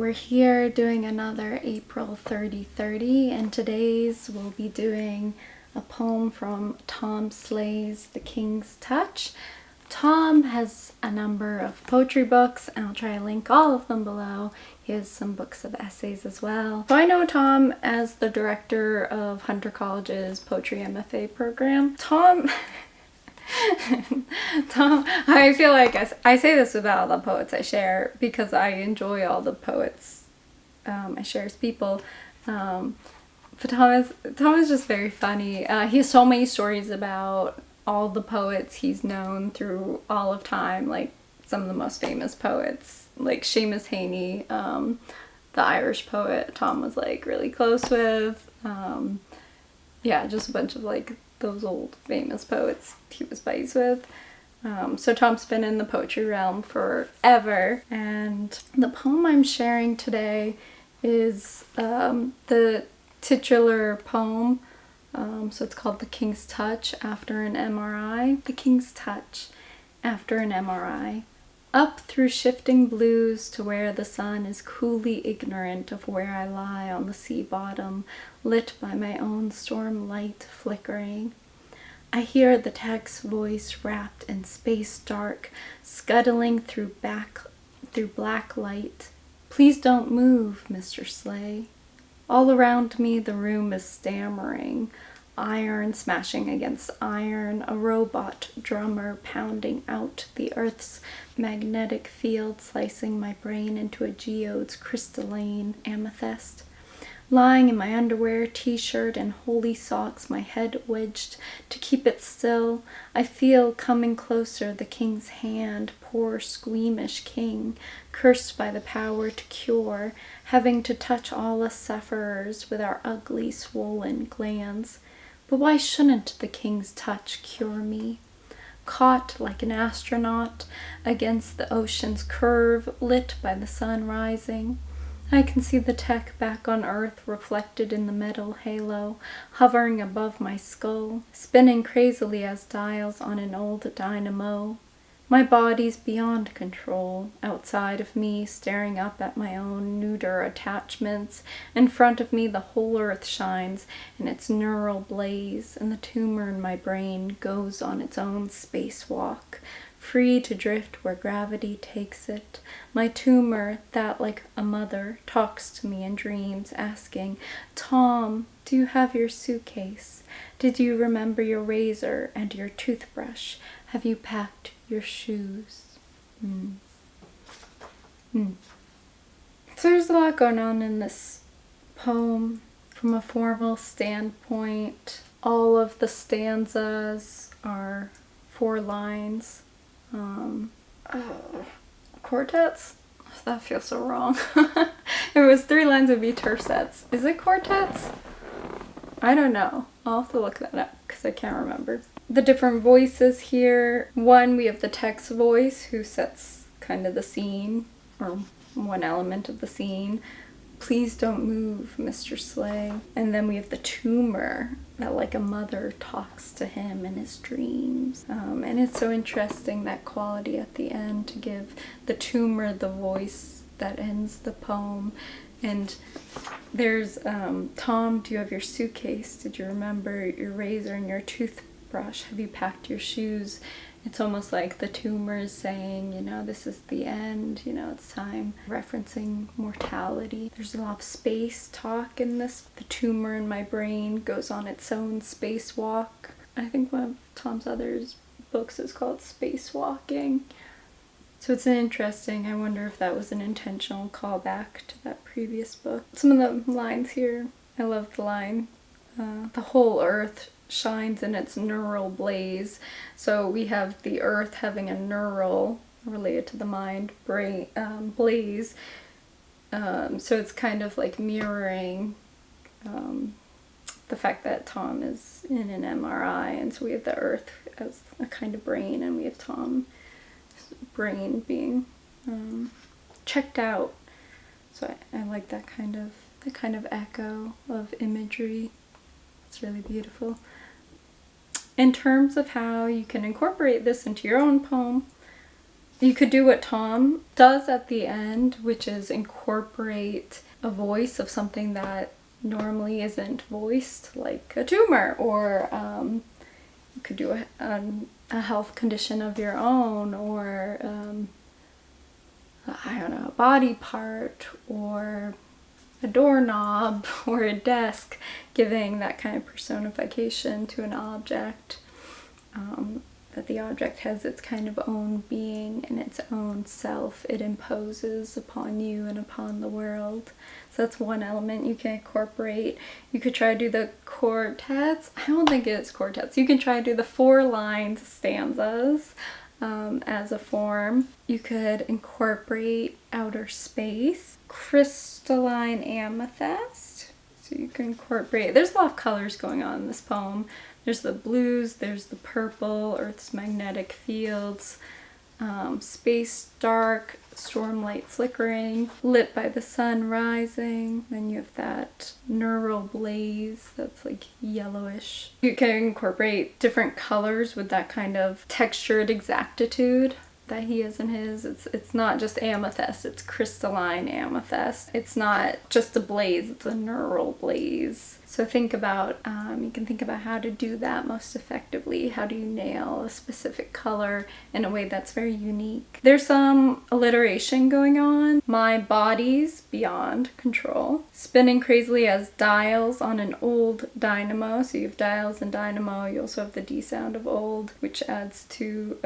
we're here doing another April 30/30, and today's we'll be doing a poem from Tom Sleigh's The King's Touch. Tom has a number of poetry books, and I'll try to link all of them below. He has some books of essays as well. So I know Tom as the director of Hunter College's Poetry MFA program. Tom, I feel like I say this about all the poets I share because I enjoy all the poets I share as people. But Tom is just very funny. He has so many stories about all the poets he's known through all of time, like some of the most famous poets, like Seamus Heaney, the Irish poet Tom was like really close with. Yeah, just a bunch of like those old famous poets he was buddies with. So Tom's been in the poetry realm forever, and the poem I'm sharing today is the titular poem. So it's called The King's Touch after an MRI. The King's Touch after an MRI. Up through shifting blues to where the sun is coolly ignorant of where I lie on the sea bottom, lit by my own storm light flickering. I hear the tech's voice wrapped in space dark, scuttling through black light. Please don't move, Mr. Sleigh. All around me the room is stammering, iron smashing against iron, a robot drummer pounding out the earth's magnetic field, slicing my brain into a geode's crystalline amethyst. Lying in my underwear, t-shirt, and holey socks, my head wedged to keep it still, I feel coming closer the king's hand, poor squeamish king, cursed by the power to cure, having to touch all us sufferers with our ugly swollen glands. But why shouldn't the king's touch cure me? Caught like an astronaut against the ocean's curve, lit by the sun rising, I can see the tech back on Earth reflected in the metal halo, hovering above my skull, spinning crazily as dials on an old dynamo. My body's beyond control, outside of me, staring up at my own neuter attachments. In front of me, the whole earth shines in its neural blaze, and the tumor in my brain goes on its own spacewalk, free to drift where gravity takes it. My tumor, that like a mother, talks to me in dreams, asking, Tom, do you have your suitcase? Did you remember your razor and your toothbrush? Have you packed your shoes? So there's a lot going on in this poem. From a formal standpoint, all of the stanzas are 4 lines. Quartets? That feels so wrong. If it was 3 lines, it would be tercets. Is it quartets? I don't know. I'll have to look that up because I can't remember. The different voices here. One, we have the text voice who sets kind of the scene, or one element of the scene. Please don't move, Mr. Sleigh. And then we have the tumor that like a mother talks to him in his dreams. And it's so interesting, that quality at the end, to give the tumor the voice that ends the poem. And there's, Tom, do you have your suitcase? Did you remember your razor and your toothbrush? Have you packed your shoes? It's almost like the tumor is saying, you know, this is the end, you know, it's time. Referencing mortality. There's a lot of space talk in this. The tumor in my brain goes on its own spacewalk. I think one of Tom's other books is called Spacewalking. So it's interesting. I wonder if that was an intentional callback to that previous book. Some of the lines here, I love the line, the whole earth shines in its neural blaze. So we have the earth having a neural, related to the mind, brain, blaze. So it's kind of like mirroring the fact that Tom is in an MRI, and so we have the earth as a kind of brain, and we have Tom's brain being checked out. So I like that kind of echo of imagery. It's really beautiful. In terms of how you can incorporate this into your own poem, You could do what Tom does at the end, which is incorporate a voice of something that normally isn't voiced, like a tumor, or you could do a health condition of your own, or I don't know, a body part, or a doorknob, or a desk, giving that kind of personification to an object. That the object has its kind of own being and its own self it imposes upon you and upon the world. So that's one element you can incorporate. You could try to do the quartets. I don't think it's quartets. You can try to do the 4-line stanzas as a form. You could incorporate outer space, crystalline amethyst. So you can incorporate, there's a lot of colors going on in this poem. There's the blues, there's the purple, Earth's magnetic fields, space dark, stormlight flickering, lit by the sun rising. Then you have that neural blaze that's like yellowish. You can incorporate different colors with that kind of textured exactitude that he has in his. It's not just amethyst, it's crystalline amethyst. It's not just a blaze, it's a neural blaze. So think about, you can think about how to do that most effectively. How do you nail a specific color in a way that's very unique? There's some alliteration going on. My body's beyond control. Spinning crazily as dials on an old dynamo. So you have dials and dynamo. You also have the D sound of old, which adds to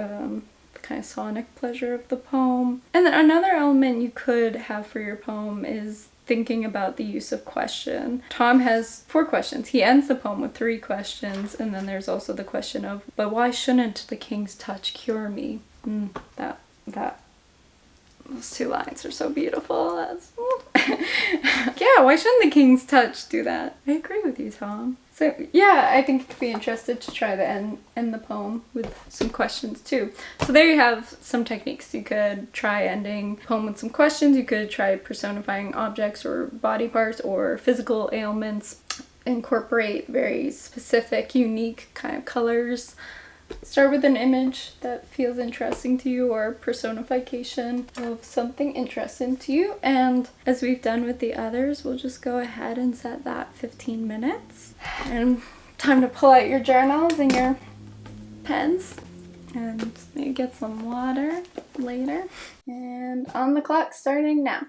kind of sonic pleasure of the poem. And then another element you could have for your poem is thinking about the use of question. Tom has 4 questions. He ends the poem with 3 questions, and then there's also the question of, but why shouldn't the king's touch cure me? Those 2 lines are so beautiful. Yeah, why shouldn't the king's touch do that? I agree with you, Tom. So yeah, I think you'd be interested to try to end the poem with some questions too. So there you have some techniques. You could try ending the poem with some questions. You could try personifying objects or body parts or physical ailments. Incorporate very specific, unique kind of colors. Start with an image that feels interesting to you or personification of something interesting to you. And as we've done with the others, we'll just go ahead and set that 15 minutes. And time to pull out your journals and your pens and maybe get some water later. And on the clock starting now.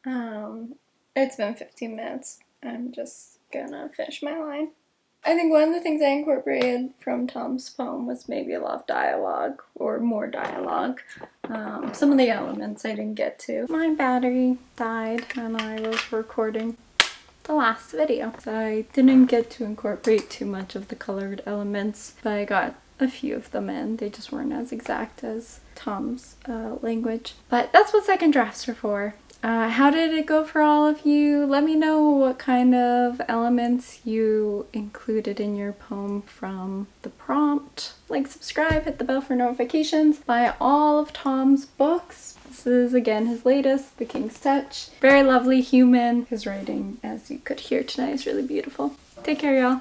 It's been 15 minutes. I'm just gonna finish my line. I think one of the things I incorporated from Tom's poem was maybe a lot of dialogue, or more dialogue. Some of the elements I didn't get to. My battery died and I was recording the last video, so I didn't get to incorporate too much of the colored elements, but I got a few of them in. They just weren't as exact as Tom's language. But that's what second drafts are for. How did it go for all of you? Let me know what kind of elements you included in your poem from the prompt. Like, subscribe, hit the bell for notifications. Buy all of Tom's books. This is, again, his latest, The King's Touch. Very lovely human. His writing, as you could hear tonight, is really beautiful. Take care, y'all.